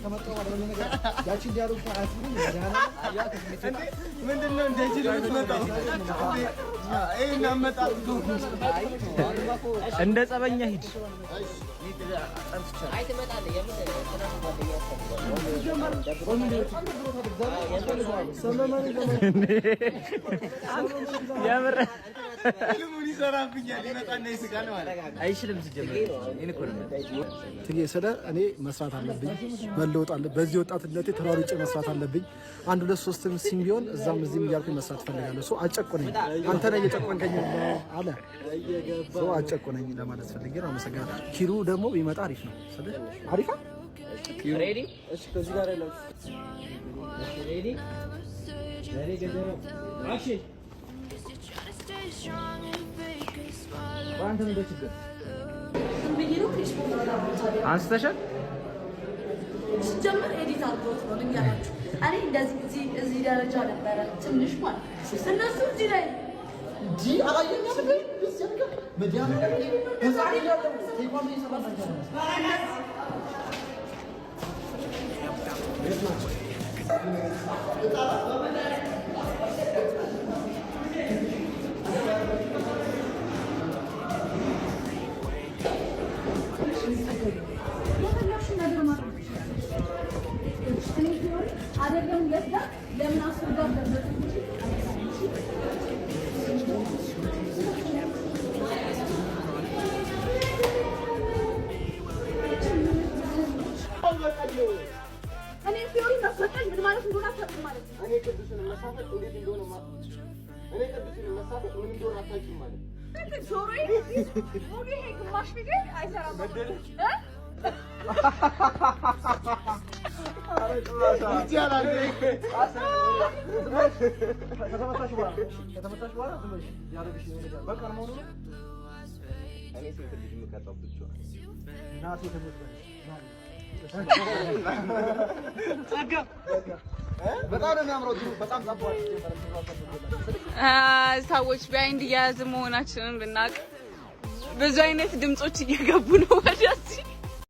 ከመጣው ወደ ነገር ያቺ ዲያሩ አያስቡም ምንድነው እንደዚህ ነው የምትመጣው? እና መጣው እንደ ጸበኛ ሂድ። አይ ትመጣለህ። የምር ምን ይሰራብኛል? ይመጣና ይስቃል ማለት አይችልም። ሲጀምር እኔ መስራት አለብኝ፣ መለወጥ አለብኝ። በዚህ ወጣትነቴ ተሯሩጬ መስራት አለብኝ። 1 2 3 ሲም ቢሆን እዛም እዚህም እያልኩኝ መስራት ፈልጋለሁ። ሶ አጨቁነኝ፣ አንተ ነህ እየጨቆንከኝ አለ። ሶ አጨቁነኝ ለማለት ፈልጌ ነው። አመሰግናለሁ። ኪሩ ደግሞ ቢመጣ አሪፍ ነው። አሪፍ ነው። ሬዲ? እሺ ከዚህ ጋር ያለው ሬዲ? ሬዲ ገደረው አክሽን አንተ ምን ደችግር አንስተሻል? ሲጀምር ኤዲት አድርጎት ነው ልንገራችሁ። እኔ እንደዚህ እዚህ ደረጃ ነበረ ትንሽ ማለት እነሱ እዚህ ላይ እንጂ አላየኝም ነበር ሲያልከ መዲያም ህፃን ያለው ቴኳን እየሰራች ነው። ሰዎች በአይንድ እየያዝ መሆናችንን ብናውቅ ብዙ አይነት ድምጾች እየገቡ ነው ወደዚህ